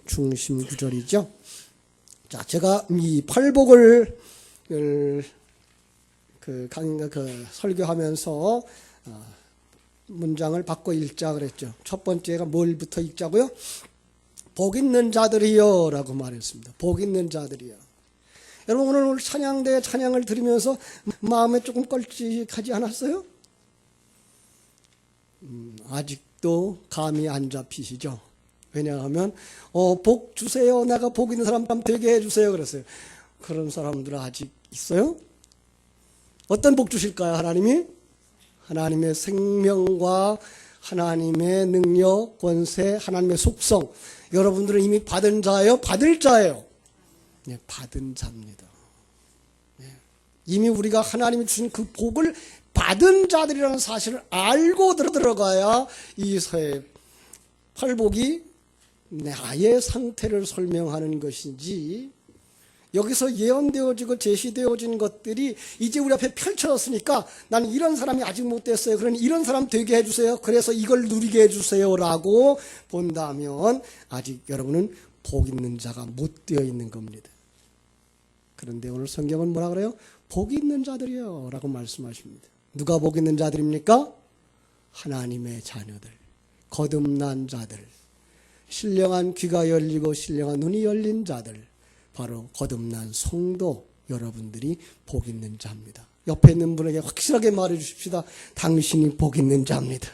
중심 구절이죠. 자, 제가 이 팔복을 설교하면서 문장을 바꿔 읽자 그랬죠. 첫 번째가 뭘부터 읽자고요? 복 있는 자들이여 라고 말했습니다. 복 있는 자들이여. 여러분 오늘 찬양대 찬양을 들으면서 마음에 조금 껄찍하지 않았어요? 아직도 감이 안 잡히시죠? 왜냐하면 복 주세요. 내가 복 있는 사람 되게 해주세요. 그랬어요. 그런 사람들 아직 있어요? 어떤 복 주실까요? 하나님이? 하나님의 생명과 하나님의 능력, 권세, 하나님의 속성. 여러분들은 이미 받은 자예요? 받을 자예요? 네, 받은 자입니다. 네. 이미 우리가 하나님이 주신 그 복을 받은 자들이라는 사실을 알고 들어가야 이 팔복이 나의 상태를 설명하는 것인지, 여기서 예언되어지고 제시되어진 것들이 이제 우리 앞에 펼쳐졌으니까 나는 이런 사람이 아직 못 됐어요. 그러니 이런 사람 되게 해주세요. 그래서 이걸 누리게 해주세요 라고 본다면 아직 여러분은 복 있는 자가 못 되어 있는 겁니다. 그런데 오늘 성경은 뭐라 그래요? 복 있는 자들이요 라고 말씀하십니다. 누가 복 있는 자들입니까? 하나님의 자녀들, 거듭난 자들, 신령한 귀가 열리고 신령한 눈이 열린 자들, 바로 거듭난 성도 여러분들이 복 있는 자입니다. 옆에 있는 분에게 확실하게 말해 주십시다. 당신이 복 있는 자입니다.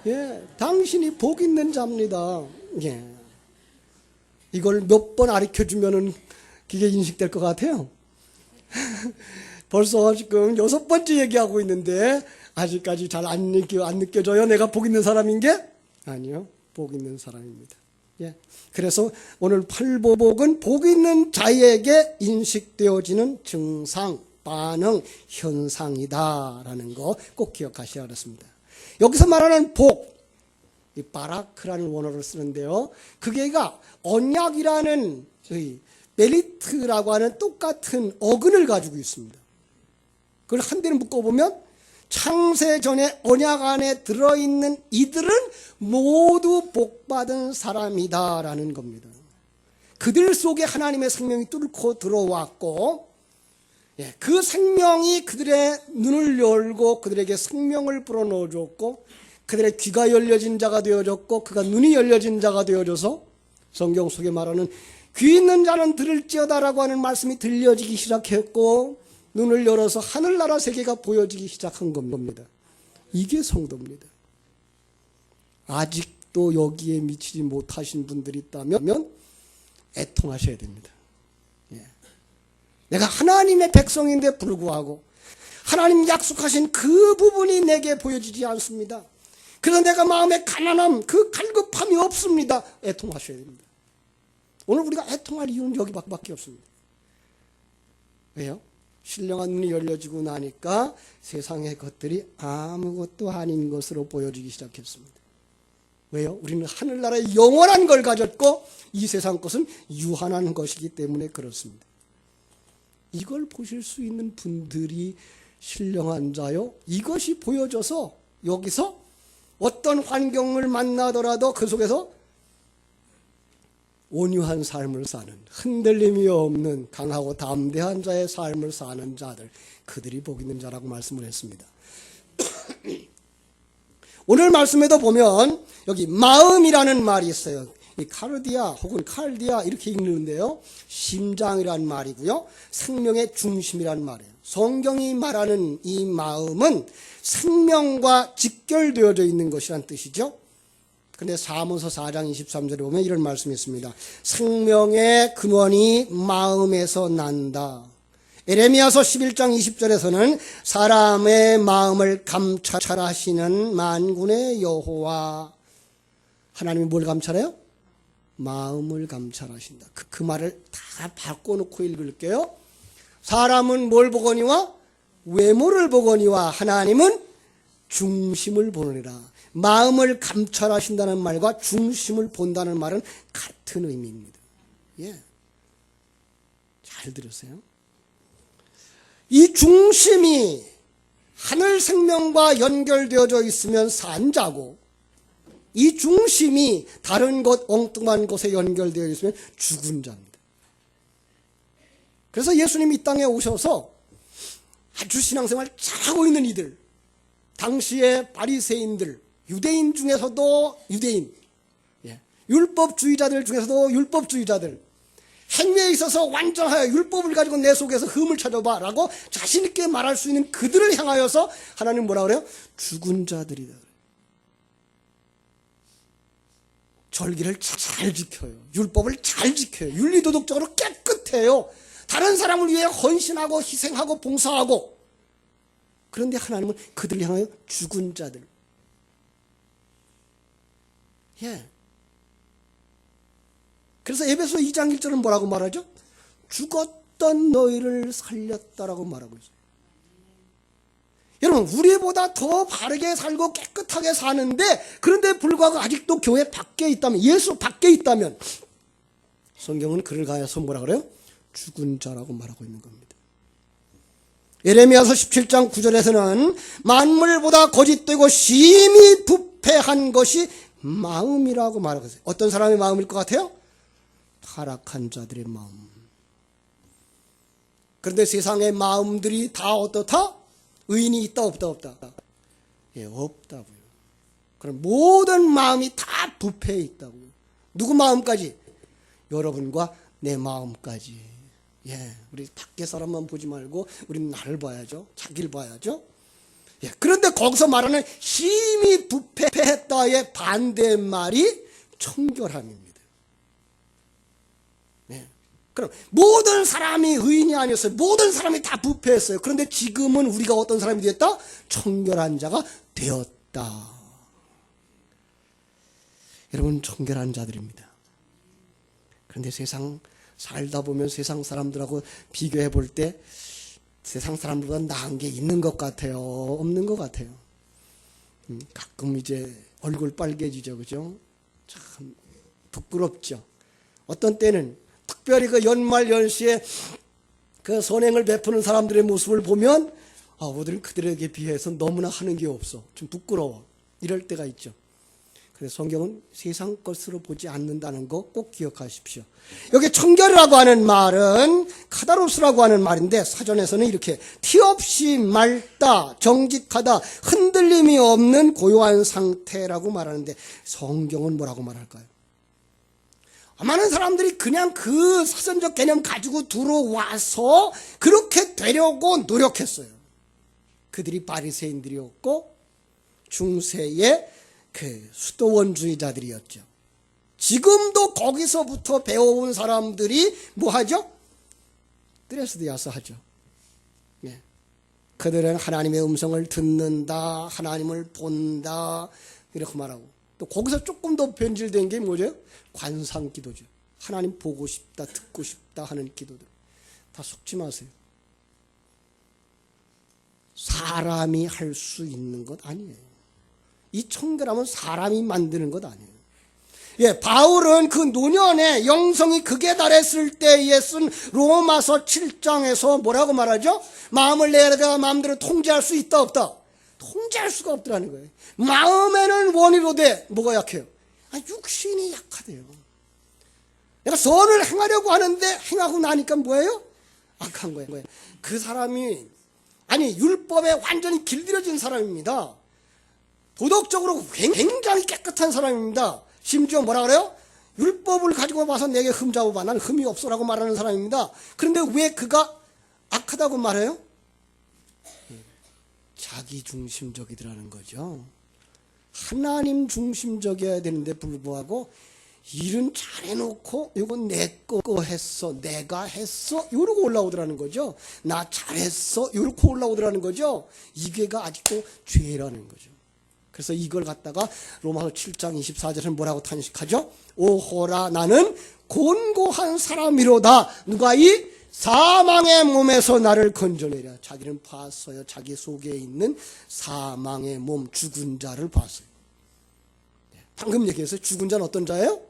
예, 당신이 복 있는 자입니다. 예. 이걸 몇 번 가르쳐주면은 그게 인식될 것 같아요. 벌써 지금 6번째 얘기하고 있는데 아직까지 잘 안 느껴져요? 내가 복 있는 사람인 게? 아니요. 복 있는 사람입니다. 예. 그래서 오늘 팔복은 복 있는 자에게 인식되어지는 증상, 반응, 현상이다라는 거 꼭 기억하셔야 하겠습니다. 여기서 말하는 복, 이 바라크라는 원어를 쓰는데요. 그게가 언약이라는 메리트라고 하는 똑같은 어근을 가지고 있습니다. 그걸 한 대를 묶어보면 창세전에 언약 안에 들어있는 이들은 모두 복받은 사람이다라는 겁니다. 그들 속에 하나님의 생명이 뚫고 들어왔고, 그 생명이 그들의 눈을 열고 그들에게 생명을 불어넣어줬고, 그들의 귀가 열려진 자가 되어졌고, 그가 눈이 열려진 자가 되어져서 성경 속에 말하는 귀 있는 자는 들을지어다라고 하는 말씀이 들려지기 시작했고, 눈을 열어서 하늘나라 세계가 보여지기 시작한 겁니다. 이게 성도입니다. 아직도 여기에 미치지 못하신 분들이 있다면 애통하셔야 됩니다. 예. 내가 하나님의 백성인데 불구하고 하나님 약속하신 그 부분이 내게 보여지지 않습니다. 그래서 내가 마음에 가난함, 그 갈급함이 없습니다. 애통하셔야 됩니다. 오늘 우리가 애통할 이유는 여기밖에 없습니다. 왜요? 신령한 눈이 열려지고 나니까 세상의 것들이 아무것도 아닌 것으로 보여지기 시작했습니다. 왜요? 우리는 하늘나라의 영원한 걸 가졌고 이 세상 것은 유한한 것이기 때문에 그렇습니다. 이걸 보실 수 있는 분들이 신령한 자요. 이것이 보여져서 여기서 어떤 환경을 만나더라도 그 속에서 온유한 삶을 사는, 흔들림이 없는 강하고 담대한 자의 삶을 사는 자들, 그들이 복 있는 자라고 말씀을 했습니다. 오늘 말씀에도 보면 여기 마음이라는 말이 있어요. 이 카르디아 혹은 칼디아 이렇게 읽는데요, 심장이란 말이고요, 생명의 중심이란 말이에요. 성경이 말하는 이 마음은 생명과 직결되어져 있는 것이란 뜻이죠. 근데 사무서 4장 23절에 보면 이런 말씀이 있습니다. 생명의 근원이 마음에서 난다. 에레미야서 11장 20절에서는 사람의 마음을 감찰하시는 만군의 여호와, 하나님이 뭘 감찰해요? 마음을 감찰하신다. 그 말을 다 바꿔놓고 읽을게요. 사람은 뭘 보거니와? 외모를 보거니와 하나님은 중심을 보느니라. 마음을 감찰하신다는 말과 중심을 본다는 말은 같은 의미입니다. 예, 잘 들으세요. 이 중심이 하늘 생명과 연결되어져 있으면 산 자고, 이 중심이 다른 것, 엉뚱한 것에 연결되어 있으면 죽은 자입니다. 그래서 예수님이 이 땅에 오셔서 아주 신앙생활 잘하고 있는 이들, 당시의 바리새인들, 유대인 중에서도 유대인, 율법주의자들 중에서도 율법주의자들, 행위에 있어서 완전하여 율법을 가지고 내 속에서 흠을 찾아봐 라고 자신 있게 말할 수 있는 그들을 향하여서 하나님 뭐라 그래요? 죽은 자들이다. 절기를 잘 지켜요. 율법을 잘 지켜요. 윤리도덕적으로 깨끗해요. 다른 사람을 위해 헌신하고 희생하고 봉사하고. 그런데 하나님은 그들을 향하여 죽은 자들. 그래서 에베소 2장 1절은 뭐라고 말하죠? 죽었던 너희를 살렸다라고 말하고 있어요. 여러분, 우리보다 더 바르게 살고 깨끗하게 사는데, 그런데 불구하고 아직도 교회 밖에 있다면, 예수 밖에 있다면, 성경은 그를 가해서 뭐라 그래요? 죽은 자라고 말하고 있는 겁니다. 예레미야서 17장 9절에서는 만물보다 거짓되고 심히 부패한 것이 마음이라고 말하고 있어요. 어떤 사람의 마음일 것 같아요? 타락한 자들의 마음. 그런데 세상의 마음들이 다 어떻다? 의인이 있다 없다? 없다고요. 그럼 모든 마음이 다 부패해 있다고요. 누구 마음까지? 여러분과 내 마음까지. 우리 밖에 사람만 보지 말고 우리는 나를 봐야죠. 자기를 봐야죠. 그런데 거기서 말하는 심히 부패했다의 반대말이 청결함입니다. 그럼 모든 사람이 의인이 아니었어요. 모든 사람이 다 부패했어요. 그런데 지금은 우리가 어떤 사람이 되었다? 청결한 자가 되었다. 여러분, 청결한 자들입니다. 그런데 세상 살다 보면 세상 사람들하고 비교해 볼 때 세상 사람들보다 나은 게 있는 것 같아요? 없는 것 같아요? 가끔 이제 얼굴 빨개지죠. 그죠? 참 부끄럽죠. 어떤 때는 특별히 그 연말 연시에 그 선행을 베푸는 사람들의 모습을 보면 우리는 그들에게 비해서 너무나 하는 게 없어. 좀 부끄러워. 이럴 때가 있죠. 그래서 성경은 세상 것으로 보지 않는다는 거 꼭 기억하십시오. 여기 청결이라고 하는 말은 카다로스라고 하는 말인데 사전에서는 이렇게 티 없이 맑다, 정직하다, 흔들림이 없는 고요한 상태라고 말하는데 성경은 뭐라고 말할까요? 많은 사람들이 그냥 그 사전적 개념 가지고 들어와서 그렇게 되려고 노력했어요. 그들이 바리새인들이었고 중세의 그 수도원주의자들이었죠. 지금도 거기서부터 배워온 사람들이 뭐 하죠? 드레스드야서 하죠. 그들은 하나님의 음성을 듣는다, 하나님을 본다 이렇게 말하고, 또 거기서 조금 더 변질된 게 뭐죠? 관상 기도죠. 하나님 보고 싶다, 듣고 싶다 하는 기도들. 다 속지 마세요. 사람이 할 수 있는 것 아니에요. 이 청결함은 사람이 만드는 것 아니에요. 바울은 그 노년에 영성이 극에 달했을 때에 쓴 로마서 7장에서 뭐라고 말하죠? 마음을 내가 마음대로 통제할 수 있다 없다? 통제할 수가 없더라는 거예요. 마음에는 원이로되 뭐가 약해요? 육신이 약하대요. 내가 선을 행하려고 하는데 행하고 나니까 뭐예요? 악한 거예요. 그 사람이 율법에 완전히 길들여진 사람입니다. 도덕적으로 굉장히 깨끗한 사람입니다. 심지어 뭐라 그래요? 율법을 가지고 와서 내게 흠 잡아봐. 난 흠이 없어라고 말하는 사람입니다. 그런데 왜 그가 악하다고 말해요? 자기 중심적이더라는 거죠. 하나님 중심적이어야 되는데 불구하고 일은 잘해놓고 이건 내 거 했어, 내가 했어 이러고 올라오더라는 거죠. 나 잘했어 이렇게 올라오더라는 거죠. 이게가 아직도 죄라는 거죠. 그래서 이걸 갖다가 로마서 7장 24절은 뭐라고 탄식하죠? 오호라 나는 곤고한 사람이로다. 누가 이 사망의 몸에서 나를 건져내랴. 자기는 봤어요. 자기 속에 있는 사망의 몸, 죽은 자를 봤어요. 방금 얘기했어요. 죽은 자는 어떤 자예요?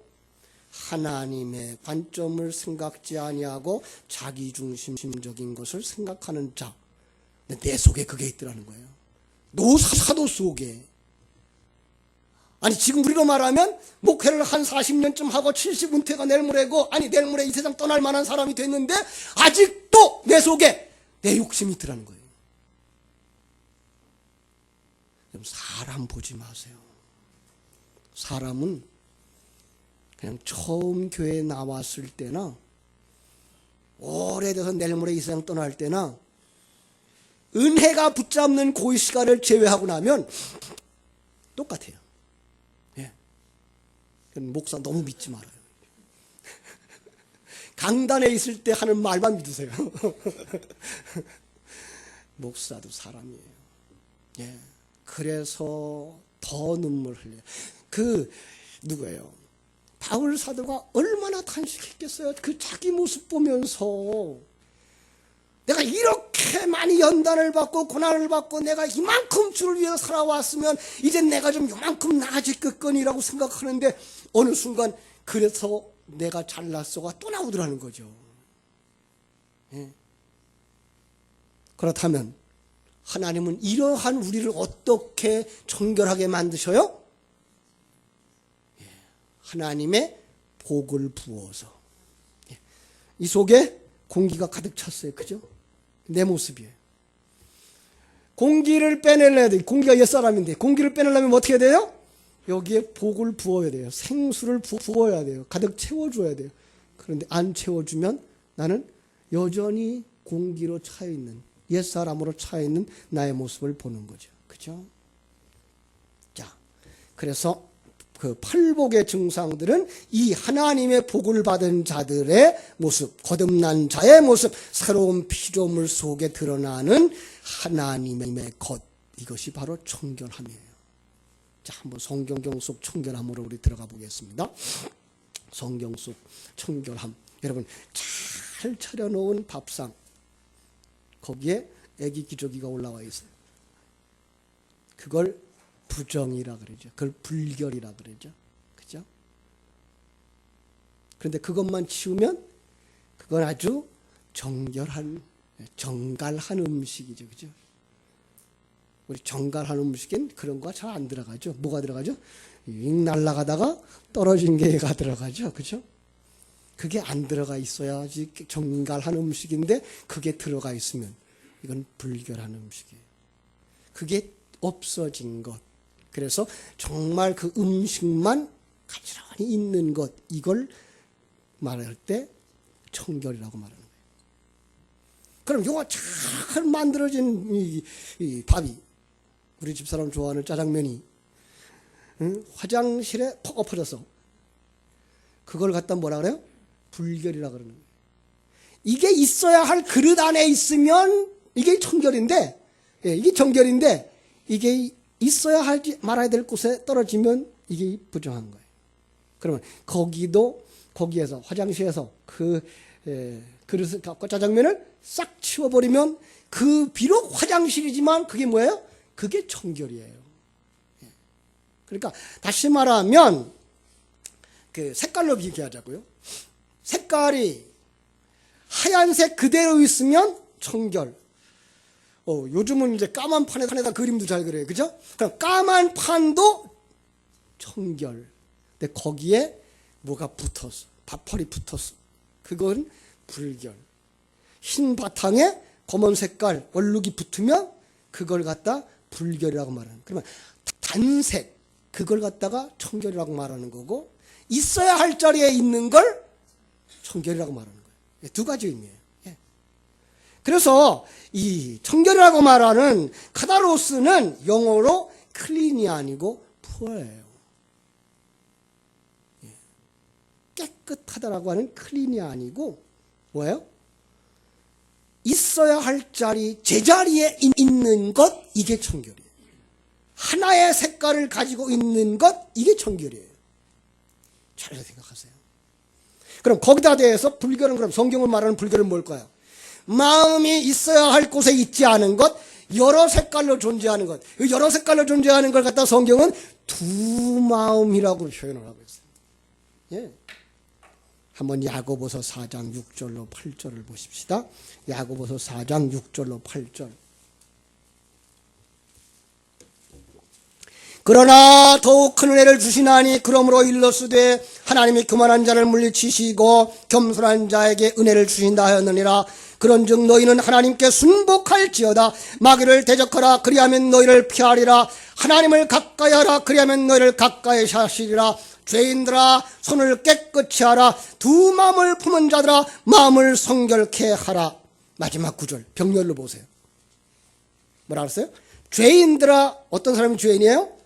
하나님의 관점을 생각지 아니하고 자기 중심적인 것을 생각하는 자. 내 속에 그게 있더라는 거예요. 노사도 속에. 아니 지금 우리로 말하면 목회를 한 40년쯤 하고 70 은퇴가 내일 모레고, 아니 내일 모레 이 세상 떠날 만한 사람이 됐는데 아직도 내 속에 내 욕심이 있더라는 거예요. 사람 보지 마세요. 사람은 그냥 처음 교회에 나왔을 때나 오래돼서 내일 모레 이 세상 떠날 때나 은혜가 붙잡는 그 시간을 제외하고 나면 똑같아요. 예. 목사 너무 믿지 말아요. 강단에 있을 때 하는 말만 믿으세요. 목사도 사람이에요. 예. 그래서 더 눈물 흘려요. 누구예요? 바울 사도가 얼마나 탄식했겠어요. 그 자기 모습 보면서 내가 이렇게 많이 연단을 받고 고난을 받고 내가 이만큼 주를 위해서 살아왔으면 이제 내가 좀 이만큼 나아질겠거니라고 생각하는데 어느 순간 그래서 내가 잘났어가 또 나오더라는 거죠. 예. 그렇다면 하나님은 이러한 우리를 어떻게 정결하게 만드셔요? 하나님의 복을 부어서. 이 속에 공기가 가득 찼어요. 그죠? 내 모습이에요. 공기를 빼내려야 돼요. 공기가 옛사람인데 공기를 빼내려면 어떻게 해야 돼요? 여기에 복을 부어야 돼요. 생수를 부어야 돼요. 가득 채워줘야 돼요. 그런데 안 채워주면 나는 여전히 공기로 차있는, 옛사람으로 차있는 나의 모습을 보는 거죠. 그죠? 자, 그래서 그 팔복의 증상들은 이 하나님의 복을 받은 자들의 모습, 거듭난 자의 모습, 새로운 피조물 속에 드러나는 하나님의 것, 이것이 바로 청결함이에요. 자, 한번 성경 속 청결함으로 우리 들어가 보겠습니다. 성경 속 청결함. 여러분, 잘 차려놓은 밥상, 거기에 애기 기저귀가 올라와 있어요. 그걸 부정이라 그러죠. 그걸 불결이라 그러죠. 그죠? 그런데 그것만 치우면 그건 아주 정갈한 음식이죠. 그죠? 우리 정갈한 음식엔 그런 거 잘 안 들어가죠. 뭐가 들어가죠? 윙 날아가다가 떨어진 게가 들어가죠. 그죠? 그게 안 들어가 있어야지 정갈한 음식인데 그게 들어가 있으면 이건 불결한 음식이에요. 그게 없어진 것. 그래서 정말 그 음식만 가지런히 있는 것, 이걸 말할 때 청결이라고 말하는 거예요. 그럼 이거 잘 만들어진 이 밥이, 우리 집사람 좋아하는 짜장면이 화장실에 퍽 엎어져서 그걸 갖다 뭐라 그래요? 불결이라고 그러는 거예요. 이게 있어야 할 그릇 안에 있으면 이게 청결인데, 이게 정결인데 이게 있어야 할지 말아야 될 곳에 떨어지면 이게 부정한 거예요. 그러면 거기에서 화장실에서 그릇을 갖고 짜장면을 싹 치워버리면 그 비록 화장실이지만 그게 뭐예요? 그게 청결이에요. 그러니까 다시 말하면 그 색깔로 비교하자고요. 색깔이 하얀색 그대로 있으면 청결. 요즘은 이제 까만 판에다 그림도 잘 그려요. 그죠? 그럼 까만 판도 청결. 근데 거기에 뭐가 붙었어. 밥펄이 붙었어. 그건 불결. 흰 바탕에 검은 색깔 얼룩이 붙으면 그걸 갖다 불결이라고 말하는. 그러면 단색, 그걸 갖다가 청결이라고 말하는 거고, 있어야 할 자리에 있는 걸 청결이라고 말하는 거예요. 두 가지 의미예요. 그래서 이 청결이라고 말하는 카다로스는 영어로 클린이 아니고 푸어예요. 깨끗하다라고 하는 클린이 아니고 뭐예요? 있어야 할 자리, 제자리에 있는 것, 이게 청결이에요. 하나의 색깔을 가지고 있는 것, 이게 청결이에요. 잘 생각하세요. 그럼 거기다 대해서 불결은, 그럼 성경을 말하는 불결은 뭘까요? 마음이 있어야 할 곳에 있지 않은 것, 여러 색깔로 존재하는 것. 여러 색깔로 존재하는 걸 갖다 성경은 두 마음이라고 표현을 하고 있어요. 예. 한번 야고보서 4장 6절로 8절을 보십시다. 야고보서 4장 6절로 8절. 그러나 더욱 큰 은혜를 주시나니 그러므로 일러스되 하나님이 교만한 자를 물리치시고 겸손한 자에게 은혜를 주신다 하였느니라. 그런즉 너희는 하나님께 순복할지어다. 마귀를 대적하라. 그리하면 너희를 피하리라. 하나님을 가까이 하라. 그리하면 너희를 가까이 하시리라. 죄인들아 손을 깨끗이 하라. 두 마음을 품은 자들아 마음을 성결케 하라. 마지막 구절 병렬로 보세요. 뭐라 그랬어요? 죄인들아, 어떤 사람이 죄인이에요?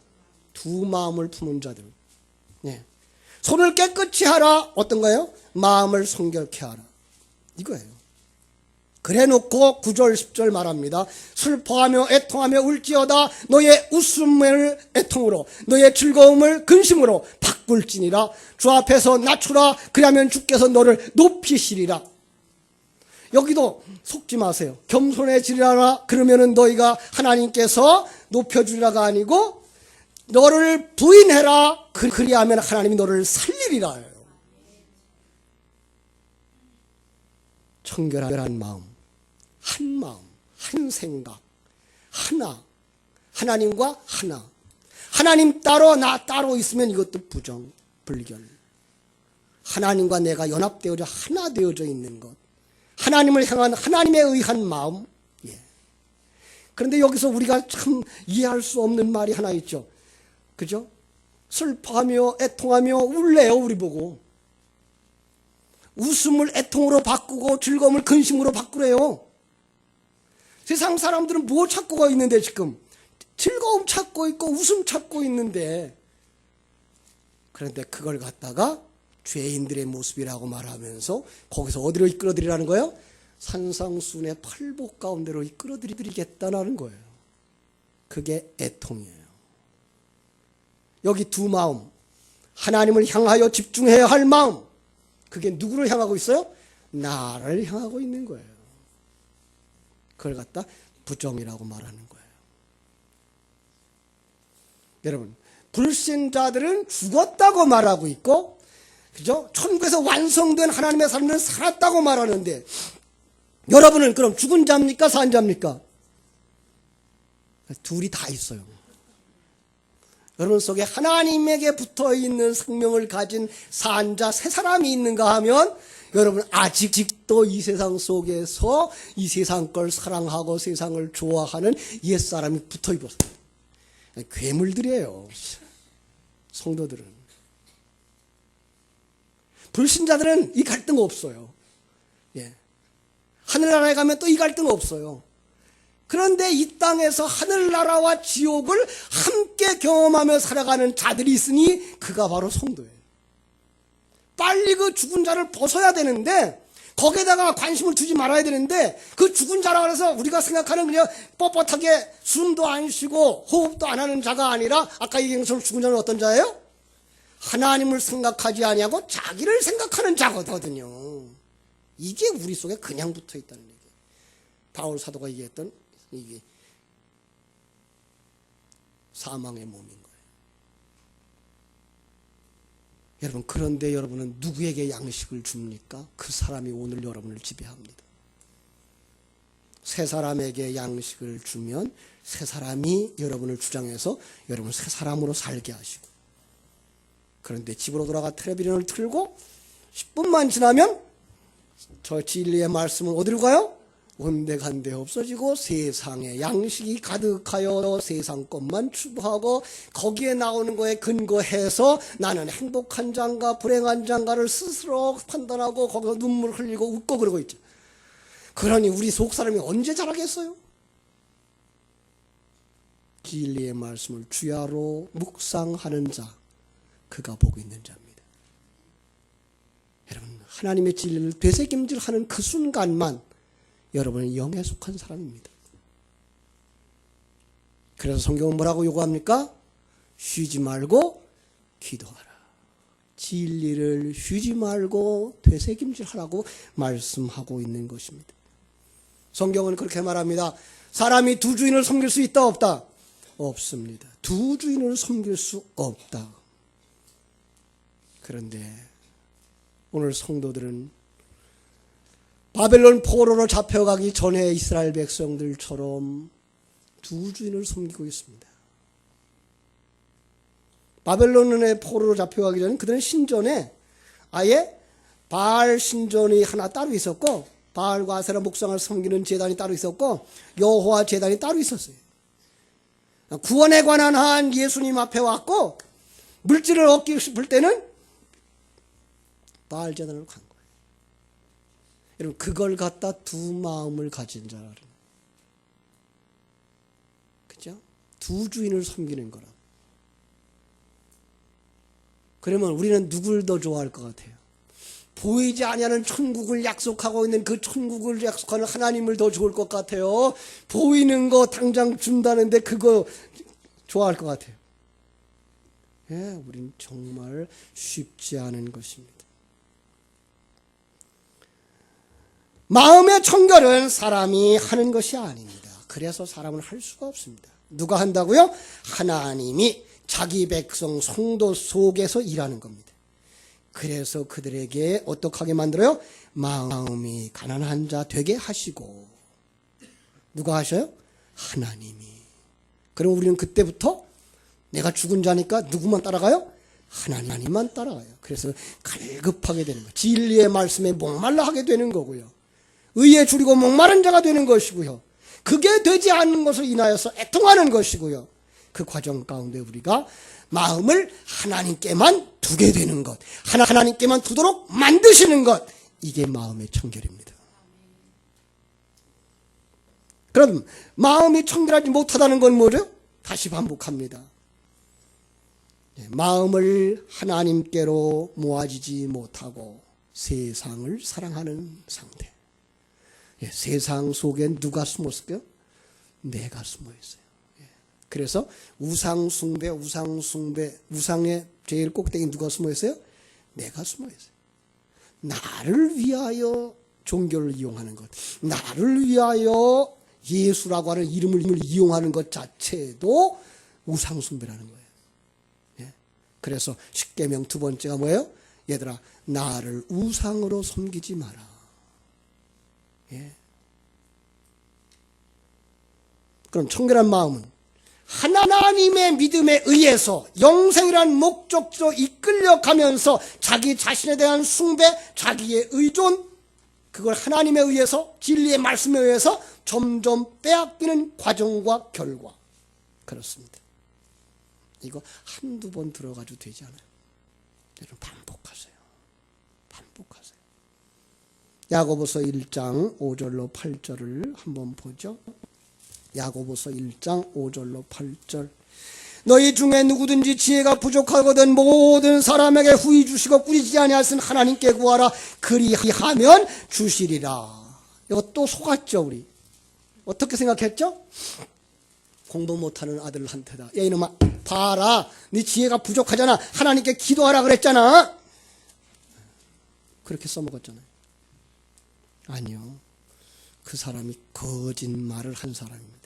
두 마음을 품은 자들. 네. 손을 깨끗이 하라. 어떤 거예요? 마음을 성결케 하라. 이거예요. 그래 놓고 9절 10절 말합니다. 슬퍼하며 애통하며 울지어다. 너의 웃음을 애통으로 너의 즐거움을 근심으로 바꿀지니라. 주 앞에서 낮추라. 그리하면 주께서 너를 높이시리라. 여기도 속지 마세요. 겸손해지리라. 그러면은 너희가 하나님께서 높여주리라가 아니고 너를 부인해라. 그리하면 하나님이 너를 살리리라. 청결한 마음, 한 마음, 한 생각, 하나. 하나님과 하나. 하나님 따로 나 따로 있으면 이것도 부정, 불결. 하나님과 내가 연합되어져 하나 되어져 있는 것. 하나님을 향한 하나님에 의한 마음. 예. 그런데 여기서 우리가 참 이해할 수 없는 말이 하나 있죠. 그죠? 슬퍼하며 애통하며 울래요. 우리 보고. 웃음을 애통으로 바꾸고 즐거움을 근심으로 바꾸래요. 세상 사람들은 뭐 찾고 있는데 지금 즐거움 찾고 있고 웃음 찾고 있는데, 그런데 그걸 갖다가 죄인들의 모습이라고 말하면서 거기서 어디로 이끌어드리라는 거예요? 산상순의 팔복 가운데로 이끌어드리겠다는 거예요. 그게 애통이에요. 여기 두 마음, 하나님을 향하여 집중해야 할 마음, 그게 누구를 향하고 있어요? 나를 향하고 있는 거예요. 그걸 갖다 부정이라고 말하는 거예요. 여러분, 불신자들은 죽었다고 말하고 있고, 그죠? 천국에서 완성된 하나님의 사람들은 살았다고 말하는데, 여러분은 그럼 죽은 자입니까? 산 자입니까? 둘이 다 있어요. 여러분 속에 하나님에게 붙어있는 생명을 가진 산 자 세 사람이 있는가 하면, 여러분 아직도 이 세상 속에서 이 세상 걸 사랑하고 세상을 좋아하는 옛사람이 붙어있어요. 괴물들이에요. 성도들은. 불신자들은 이 갈등 없어요. 예. 하늘나라에 가면 또 이 갈등 없어요. 그런데 이 땅에서 하늘나라와 지옥을 함께 경험하며 살아가는 자들이 있으니 그가 바로 성도예요. 빨리 그 죽은 자를 벗어야 되는데, 거기에다가 관심을 두지 말아야 되는데, 그 죽은 자라 그래서 우리가 생각하는 그냥 뻣뻣하게 숨도 안 쉬고 호흡도 안 하는 자가 아니라, 아까 얘기한 것처럼 죽은 자는 어떤 자예요? 하나님을 생각하지 아니하고 자기를 생각하는 자거든요. 이게 우리 속에 그냥 붙어 있다는 얘기예요. 바울 사도가 얘기했던 이게 사망의 몸인 거예요. 여러분, 그런데 여러분은 누구에게 양식을 줍니까? 그 사람이 오늘 여러분을 지배합니다. 세 사람에게 양식을 주면 세 사람이 여러분을 주장해서 여러분을 세 사람으로 살게 하시고, 그런데 집으로 돌아가 텔레비전을 틀고 10분만 지나면 저 진리의 말씀은 어디로 가요? 온데간데 없어지고 세상에 양식이 가득하여 세상 것만 추구하고 거기에 나오는 거에 근거해서 나는 행복한 자인가 불행한 자인가를 스스로 판단하고 거기서 눈물 흘리고 웃고 그러고 있죠. 그러니 우리 속 사람이 언제 자라겠어요? 진리의 말씀을 주야로 묵상하는 자, 그가 복 있는 자입니다. 여러분, 하나님의 진리를 되새김질하는 그 순간만 여러분은 영에 속한 사람입니다. 그래서 성경은 뭐라고 요구합니까? 쉬지 말고 기도하라. 진리를 쉬지 말고 되새김질하라고 말씀하고 있는 것입니다. 성경은 그렇게 말합니다. 사람이 두 주인을 섬길 수 있다 없다? 없습니다. 두 주인을 섬길 수 없다. 그런데 오늘 성도들은 바벨론 포로로 잡혀가기 전에 이스라엘 백성들처럼 두 주인을 섬기고 있습니다. 바벨론의 포로로 잡혀가기 전에 그들은 신전에 아예 바알 신전이 하나 따로 있었고, 바알과 아세라 목상을 섬기는 제단이 따로 있었고, 여호와 제단이 따로 있었어요. 구원에 관한 한 예수님 앞에 왔고, 물질을 얻기 싶을 때는 바알 제단으로 간 거예요. 여러분, 그걸 갖다 두 마음을 가진 자라는, 그죠? 두 주인을 섬기는 거라. 그러면 우리는 누굴 더 좋아할 것 같아요? 보이지 아니하는 천국을 약속하고 있는 그 천국을 약속하는 하나님을 더 좋을 것 같아요? 보이는 거 당장 준다는데 그거 좋아할 것 같아요? 예, 우린 정말 쉽지 않은 것입니다. 마음의 청결은 사람이 하는 것이 아닙니다. 그래서 사람은 할 수가 없습니다. 누가 한다고요? 하나님이 자기 백성 성도 속에서 일하는 겁니다. 그래서 그들에게 어떻게 만들어요? 마음이 가난한 자 되게 하시고. 누가 하셔요? 하나님이. 그럼 우리는 그때부터 내가 죽은 자니까 누구만 따라가요? 하나님만 따라가요. 그래서 갈급하게 되는 거예요. 진리의 말씀에 목말라 하게 되는 거고요. 의에 줄이고 목마른 자가 되는 것이고요. 그게 되지 않는 것을 인하여서 애통하는 것이고요. 그 과정 가운데 우리가 마음을 하나님께만 두게 되는 것, 하나님께만 두도록 만드시는 것, 이게 마음의 청결입니다. 그럼 마음이 청결하지 못하다는 건 뭐죠? 다시 반복합니다. 마음을 하나님께로 모아지지 못하고 세상을 사랑하는 상태. 세상 속엔 누가 숨었을까요? 내가 숨어 있어요. 그래서 우상숭배, 우상의 제일 꼭대기 누가 숨어 있어요? 내가 숨어 있어요. 나를 위하여 종교를 이용하는 것, 나를 위하여 예수라고 하는 이름을 이용하는 것 자체도 우상숭배라는 거예요. 그래서 십계명 두 번째가 뭐예요? 얘들아, 나를 우상으로 섬기지 마라. 그럼 청결한 마음은 하나님의 믿음에 의해서 영생이라는 목적지로 이끌려가면서 자기 자신에 대한 숭배, 자기의 의존, 그걸 하나님에 의해서, 진리의 말씀에 의해서 점점 빼앗기는 과정과 결과. 그렇습니다. 이거 한두 번 들어가도 되지 않아요. 여러분, 반복하세요. 반복하세요. 야고보서 1장 5절로 8절을 한번 보죠. 야고보서 1장 5절로 8절. 너희 중에 누구든지 지혜가 부족하거든 모든 사람에게 후히 주시고 꾸리지 아니하신 하나님께 구하라. 그리하면 주시리라. 이거 또 속았죠, 우리. 어떻게 생각했죠? 공부 못하는 아들한테다. 야, 이놈아, 봐라. 네 지혜가 부족하잖아. 하나님께 기도하라 그랬잖아. 그렇게 써먹었잖아요. 아니요. 그 사람이 거짓말을 한 사람입니다.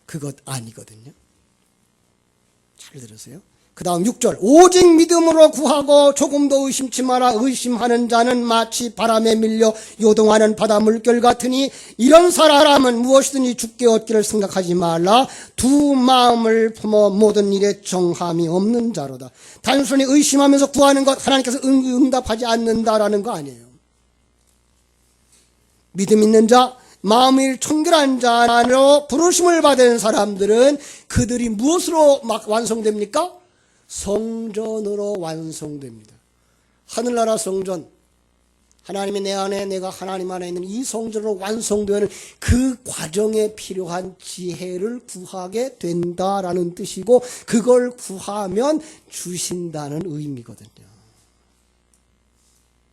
그것 아니거든요. 잘 들으세요. 그 다음 6절. 오직 믿음으로 구하고 조금도 의심치 마라. 의심하는 자는 마치 바람에 밀려 요동하는 바다 물결 같으니 이런 사람은 무엇이든지 죽게 얻기를 생각하지 말라. 두 마음을 품어 모든 일에 정함이 없는 자로다. 단순히 의심하면서 구하는 것 하나님께서 응답하지 않는다라는 거 아니에요. 믿음 있는 자, 마음이 청결한 자로 부르심을 받은 사람들은 그들이 무엇으로 막 완성됩니까? 성전으로 완성됩니다. 하늘나라 성전, 하나님이 내 안에, 내가 하나님 안에 있는 이 성전으로 완성되는 그 과정에 필요한 지혜를 구하게 된다라는 뜻이고, 그걸 구하면 주신다는 의미거든요.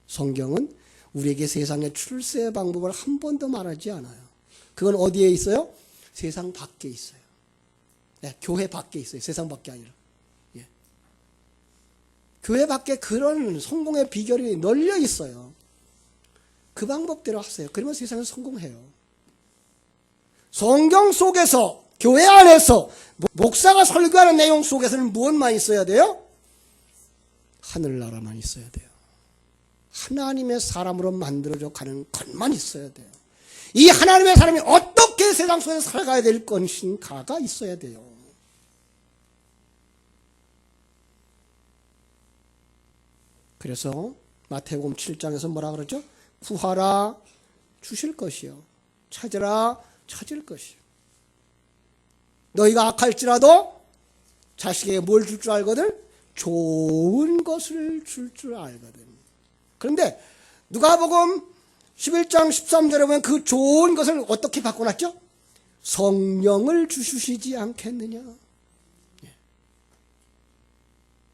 성경은 우리에게 세상의 출세 방법을 한 번도 말하지 않아요. 그건 어디에 있어요? 세상 밖에 있어요. 네, 교회 밖에 있어요. 세상 밖에 아니라. 예. 교회 밖에 그런 성공의 비결이 널려 있어요. 그 방법대로 하세요. 그러면 세상은 성공해요. 성경 속에서, 교회 안에서, 목사가 설교하는 내용 속에서는 무엇만 있어야 돼요? 하늘나라만 있어야 돼요. 하나님의 사람으로 만들어져 가는 것만 있어야 돼요. 이 하나님의 사람이 어떻게 세상 속에서 살아가야 될 것인가가 있어야 돼요. 그래서 마태복음 7장에서 뭐라 그러죠? 구하라 주실 것이요, 찾으라 찾을 것이요. 너희가 악할지라도 자식에게 뭘 줄 줄 알거든? 좋은 것을 줄 줄 알거든. 그런데 누가복음 11장 13절에 보면 그 좋은 것을 어떻게 바꿔놨죠? 성령을 주시지 않겠느냐.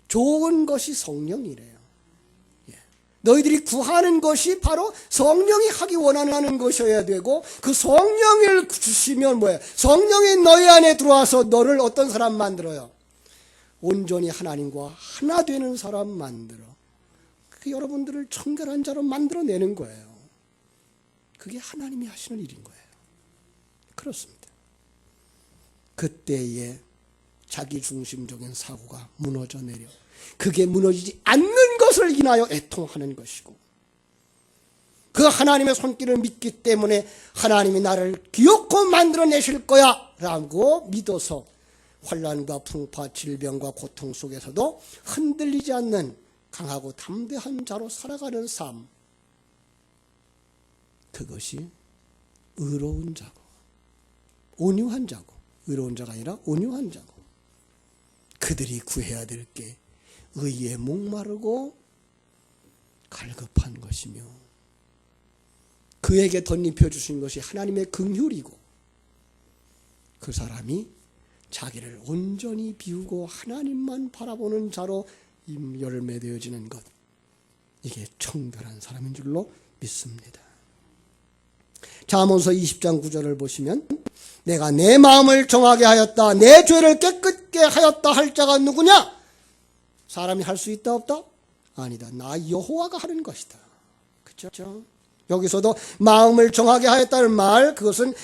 좋은 것이 성령이래요. 너희들이 구하는 것이 바로 성령이 하기 원하는 것이어야 되고, 그 성령을 주시면 뭐예요? 성령이 너희 안에 들어와서 너를 어떤 사람 만들어요? 온전히 하나님과 하나 되는 사람 만들어. 그 여러분들을 청결한 자로 만들어내는 거예요. 그게 하나님이 하시는 일인 거예요. 그렇습니다. 그때에 자기중심적인 사고가 무너져 내려 그게 무너지지 않는 것을 인하여 애통하는 것이고, 그 하나님의 손길을 믿기 때문에 하나님이 나를 기어코 만들어내실 거야 라고 믿어서 환난과 풍파, 질병과 고통 속에서도 흔들리지 않는 강하고 담대한 자로 살아가는 삶, 그것이 의로운 자고 온유한 자고, 의로운 자가 아니라 온유한 자고, 그들이 구해야 될 게 의에 목마르고 갈급한 것이며, 그에게 덧입혀 주신 것이 하나님의 긍휼이고, 그 사람이 자기를 온전히 비우고 하나님만 바라보는 자로 열매되어지는 것, 이게 청결한 사람인 줄로 믿습니다. 잠언서 20장 9절을 보시면, 내가 내 마음을 정하게 하였다, 내 죄를 깨끗게 하였다 할 자가 누구냐? 사람이 할 수 있다 없다? 아니다. 나 여호와가 하는 것이다. 그렇죠? 여기서도 마음을 정하게 하였다는 말, 그것은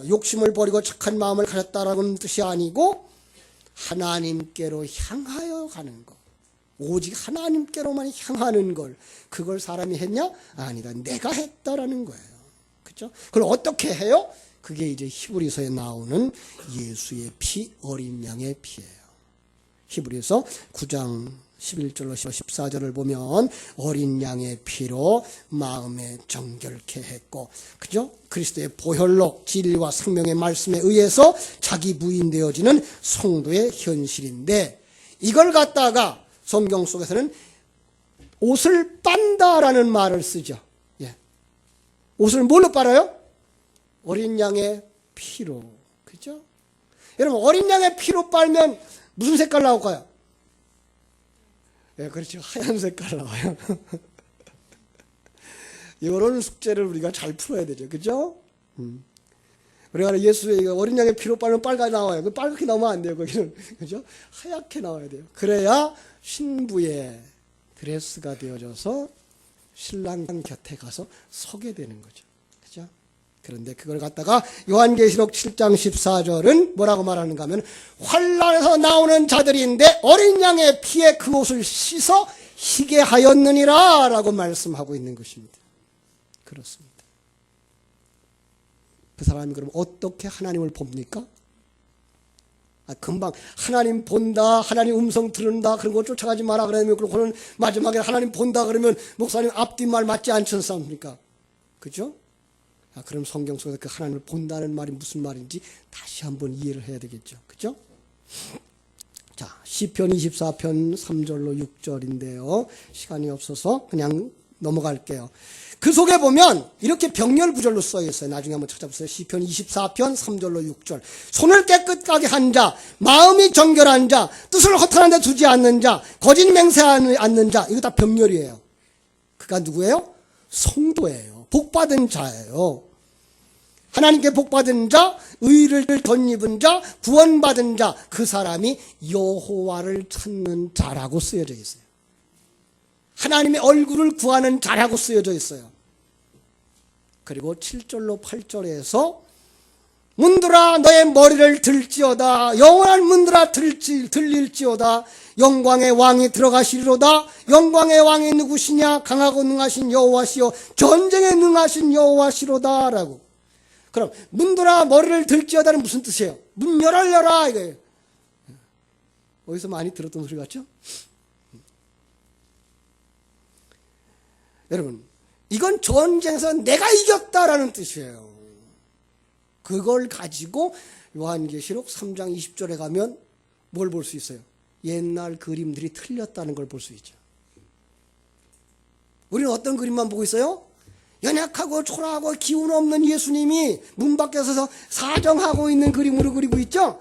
욕심을 버리고 착한 마음을 가졌다라는 뜻이 아니고 하나님께로 향하여 가는 것, 오직 하나님께로만 향하는 걸, 그걸 사람이 했냐? 아니다. 내가 했다라는 거예요. 그렇죠? 그걸 어떻게 해요? 그게 이제 히브리서에 나오는 예수의 피, 어린 양의 피예요. 히브리서 9장 11절로 14절을 보면 어린 양의 피로 마음에 정결케 했고, 그죠? 그리스도의 보혈로 진리와 생명의 말씀에 의해서 자기 부인되어지는 성도의 현실인데, 이걸 갖다가 성경 속에서는 옷을 빤다라는 말을 쓰죠. 예. 옷을 뭘로 빨아요? 어린 양의 피로. 그죠? 여러분, 어린 양의 피로 빨면 무슨 색깔 나올까요? 예, 그렇죠. 하얀 색깔 나와요. 이런 숙제를 우리가 잘 풀어야 되죠. 그죠? 우리가 예수의 어린 양의 피로 빨면 빨갛게 나와요. 그 빨갛게 나오면 안 돼요. 거기는. 그죠? 하얗게 나와야 돼요. 그래야 신부의 드레스가 되어져서 신랑 곁에 가서 서게 되는 거죠. 그죠? 그런데 그걸 갖다가 요한계시록 7장 14절은 뭐라고 말하는가 하면, 환난에서 나오는 자들인데 어린 양의 피에 그 옷을 씻어 희게 하였느니라 라고 말씀하고 있는 것입니다. 그렇습니다. 그 사람이 그럼 어떻게 하나님을 봅니까? 금방 하나님 본다, 하나님 음성 들은다, 그런 거 쫓아가지 마라 그러면, 그러고는 마지막에 하나님 본다 그러면 목사님 앞뒷말 맞지 않지 않습니까? 그죠? 그럼 성경 속에서 그 하나님을 본다는 말이 무슨 말인지 다시 한번 이해를 해야 되겠죠. 그죠? 자, 시편 24편 3절로 6절인데요. 시간이 없어서 그냥 넘어갈게요. 그 속에 보면 이렇게 병렬 구절로 써 있어요. 나중에 한번 찾아보세요. 시편 24편 3절로 6절. 손을 깨끗하게 한 자, 마음이 정결한 자, 뜻을 허탄한 데 두지 않는 자, 거짓 맹세하지 않는 자, 이거 다 병렬이에요. 그가 누구예요? 성도예요. 복받은 자예요. 하나님께 복받은 자, 의를 덧입은 자, 구원받은 자, 그 사람이 여호와를 찾는 자라고 쓰여져 있어요. 하나님의 얼굴을 구하는 자라고 쓰여져 있어요. 그리고 7절로 8절에서 문들아 너의 머리를 들지어다, 영원한 문들아 들릴지어다, 영광의 왕이 들어가시리로다. 영광의 왕이 누구시냐? 강하고 능하신 여호와시요 전쟁에 능하신 여호와시로다 라고. 그럼 문들아 머리를 들지어다는 무슨 뜻이에요? 문 열어라 이거예요. 어디서 많이 들었던 소리 같죠? 여러분, 이건 전쟁에서 내가 이겼다라는 뜻이에요. 그걸 가지고 요한계시록 3장 20절에 가면 뭘 볼 수 있어요? 옛날 그림들이 틀렸다는 걸 볼 수 있죠. 우리는 어떤 그림만 보고 있어요? 연약하고 초라하고 기운 없는 예수님이 문 밖에 서서 사정하고 있는 그림으로 그리고 있죠?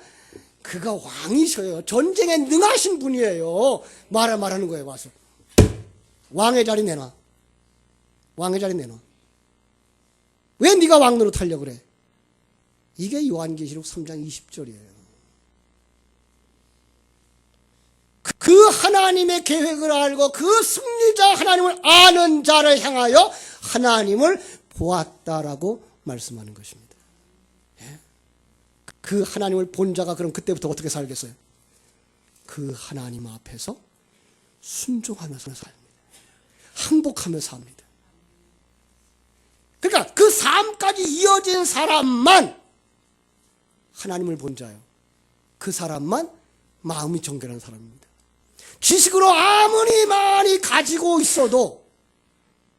그가 왕이셔요. 전쟁에 능하신 분이에요. 말하는 거예요. 와서 왕의 자리 내놔. 왕의 자리 내놔. 왜 네가 왕 노릇하려고 그래? 이게 요한계시록 3장 20절이에요. 그 하나님의 계획을 알고 그 승리자 하나님을 아는 자를 향하여 하나님을 보았다라고 말씀하는 것입니다. 그 하나님을 본 자가 그럼 그때부터 어떻게 살겠어요? 그 하나님 앞에서 순종하면서 삽니다. 항복하면서 삽니다. 그러니까 그 삶까지 이어진 사람만 하나님을 본 자예요. 그 사람만 마음이 정결한 사람입니다. 지식으로 아무리 많이 가지고 있어도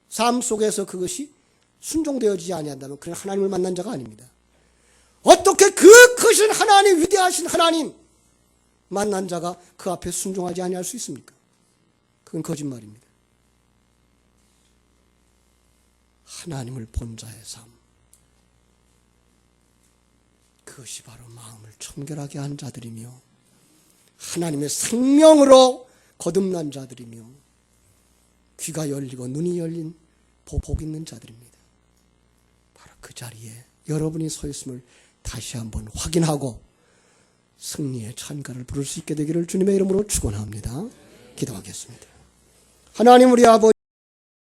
삶 속에서 그것이 순종되어지지 아니한다면 그는 하나님을 만난 자가 아닙니다. 어떻게 그 크신 하나님, 위대하신 하나님 만난 자가 그 앞에 순종하지 아니할 수 있습니까? 그건 거짓말입니다. 하나님을 본 자의 삶, 그것이 바로 마음을 청결하게 한 자들이며 하나님의 생명으로 거듭난 자들이며 귀가 열리고 눈이 열린 복 있는 자들입니다. 바로 그 자리에 여러분이 서 있음을 다시 한번 확인하고 승리의 찬가를 부를 수 있게 되기를 주님의 이름으로 축원합니다. 기도하겠습니다. 하나님 우리 아버지,